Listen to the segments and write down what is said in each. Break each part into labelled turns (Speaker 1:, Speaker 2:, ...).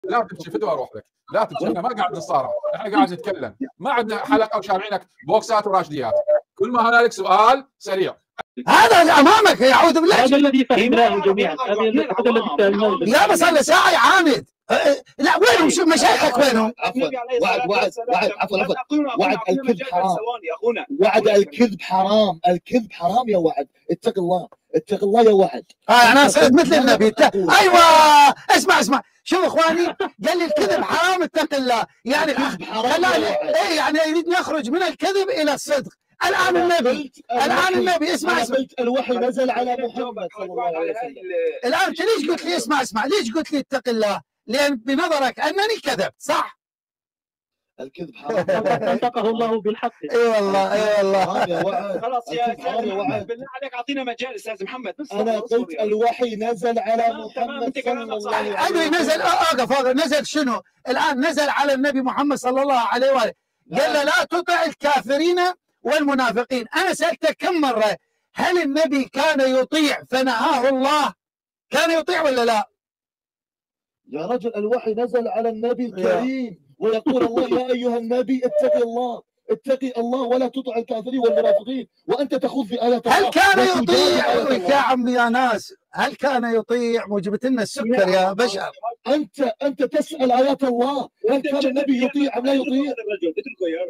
Speaker 1: لا تمشي فدوى اروح لك، لا تمشي، احنا ما قاعد نصارع، احنا قاعد نتكلم، ما عندنا حلقه وشارعينك بوكسات وراشديات، كل ما هنالك سؤال سريع.
Speaker 2: هذا امامك يعوذ بالله.
Speaker 3: هذا الذي فهمناه جميعا، هذا الذي فهمناه.
Speaker 2: لا بس صار له ساعه يا عامد. لا وينهم مشايخك وينهم؟
Speaker 4: وعد الكذب حرام. وعد الكذب حرام، الكذب حرام يا وعد. اتق الله، اتق الله يا وعد.
Speaker 2: انا صرت مثل النبي. ايوه اسمع شوف اخواني، قال لي الكذب حرام اتق الله، يعني ايه يعني يريد نخرج من الكذب الى الصدق. الان النبي اسمع
Speaker 4: الوحي نزل على محمد صلى الله عليه وسلم.
Speaker 2: الان ليش قلت لي اسمع ليش قلت لي اتق الله؟ لان بنظرك انني كذبت، صح؟
Speaker 4: الكذب حرام.
Speaker 3: انطقه الله بالحق.
Speaker 2: اي والله اي والله.
Speaker 5: خلاص يا استاذ محمد بالله عليك اعطينا مجال استاذ محمد.
Speaker 4: انا قلت الوحي نزل على محمد صلى الله عليه وسلم.
Speaker 2: ايوه نزل. اوقف نزل شنو؟ الان نزل على النبي محمد صلى الله عليه واله، قال له لا تطع الكافرين والمنافقين. انا سالتك كم مره هل النبي كان يطيع فنهاه الله؟ كان يطيع ولا لا؟
Speaker 4: يا رجل الوحي نزل على النبي الكريم ويقول الله يا ايها النبي اتقي الله ولا تطع الكافرين والمنافقين، وانت تخوض في ايات الله.
Speaker 2: هل كان يطيع يا عمي يا ناس؟ هل كان يطيع؟ وجبت لنا السكر يا بشر.
Speaker 4: انت تسال ايات الله، هل كان النبي يطيع ام لا يطيع؟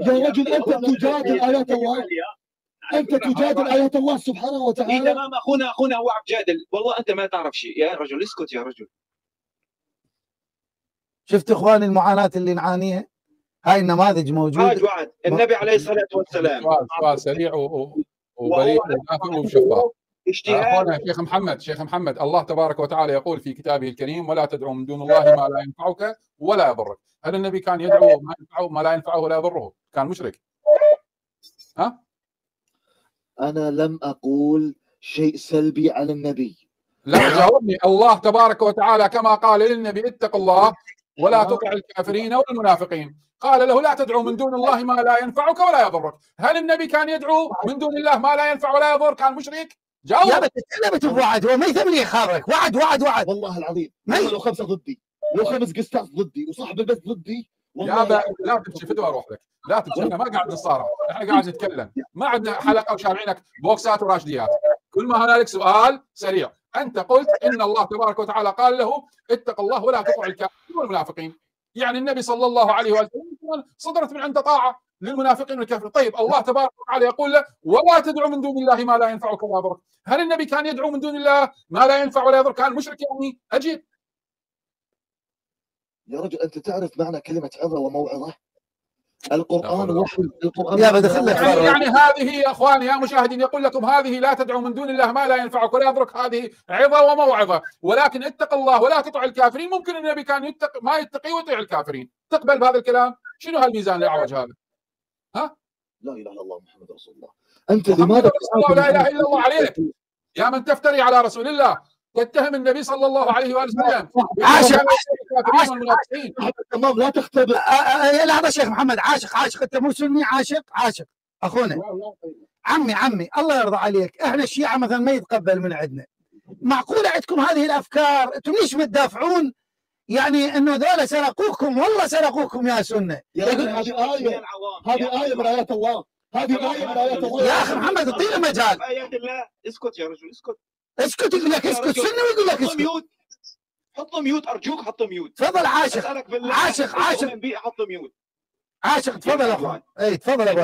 Speaker 4: يا رجل انت تجادل ايات الله، انت تجادل ايات الله سبحانه وتعالى.
Speaker 5: تمام اخونا هو عم جادل، والله انت ما تعرف شيء يا رجل، اسكت يا رجل.
Speaker 2: شفت اخواني المعاناه اللي نعانيها؟ هاي النماذج موجوده.
Speaker 5: حاج وعد النبي عليه الصلاه والسلام.
Speaker 1: سؤال سريع وبريء وشفاف. اخونا شيخ محمد الله تبارك وتعالى يقول في كتابه الكريم ولا تدعو من دون الله ما لا ينفعك ولا يضرك. هل النبي كان يدعو ما ينفعه ما لا ينفعه ولا يضره؟ كان مشرك؟ ها؟
Speaker 4: انا لم اقول شيء سلبي على النبي.
Speaker 1: لا جاوبني. الله تبارك وتعالى كما قال للنبي اتق الله ولا تطع الكافرين والمنافقين، قال له لا تدعو من دون الله ما لا ينفعك ولا يضرك. هل النبي كان يدعو من دون الله ما لا ينفع ولا يضر؟ كان مشرك؟ جاوب.
Speaker 2: يا بتتكلم بوعد، هو ما يثمن يخرك. وعد
Speaker 4: والله العظيم لو 5 ضدي، لو 5 قسطاس ضدي وصاحب البث ضدي.
Speaker 1: يا لا تمشي فدوى اروح لك، لا تمشي، احنا ما قاعد نصارع، احنا قاعد نتكلم، ما عندنا حلقه وشارعينك بوكسات وراشديات، كل ما هنالك سؤال سريع. انت قلت ان الله تبارك وتعالى قال له اتق الله ولا تطع الكافرين والمنافقين، يعني النبي صلى الله عليه وسلم صدرت من عنده طاعه للمنافقين والكافرين. طيب الله تبارك وتعالى يقول له ولا تدعو من دون الله ما لا ينفعك ولا يضرك. هل النبي كان يدعو من دون الله ما لا ينفع ولا يضر؟ كان مشرك يعني؟ اجيب.
Speaker 4: يا رجل انت تعرف معنى كلمه عظه وموعظه؟ القرآن وحي. القرآن
Speaker 2: يا بدخل لك
Speaker 1: يعني هذه يا اخواني يا مشاهدين يقول لكم هذه لا تدعو من دون الله ما لا ينفعك ولا يضرك، هذه عظه وموعظه، ولكن اتق الله ولا تطع الكافرين. ممكن النبي كان ما يتقي ويطيع الكافرين، تقبل بهذا الكلام؟ شنو هالميزان الاعوج هذا؟ ها؟
Speaker 4: لا اله الا الله محمد رسول الله. انت لماذا
Speaker 1: لا اله الا الله عليك يا من تفتري على رسول الله، تتهم النبي صلى الله عليه واله وسلم.
Speaker 2: عاشق
Speaker 4: تمام لا تختبر.
Speaker 2: لحظه شيخ محمد، عاشق انت مو سني، عاشق اخونا. عمي الله يرضى عليك، احنا الشيعه مثلا ما يتقبل من عندنا. معقوله عندكم هذه الافكار؟ انتم ليش متدافعون يعني انه ذولا سرقوكم؟ والله سرقوكم يا سنه.
Speaker 4: هذه آية من آيات الله، هذه آية من آيات الله.
Speaker 2: يا اخي محمد اعطينا مجال.
Speaker 5: آيات الله. اسكت يا رجل
Speaker 2: اسكت يقول لك اسكت، سنه ويقول لك اسكت.
Speaker 5: حط ميوت ارجوك، حط ميوت.
Speaker 2: تفضل عاشق
Speaker 5: عاشق
Speaker 2: حط ميوت. عاشق تفضل يا اخوان. اي تفضل يا ابو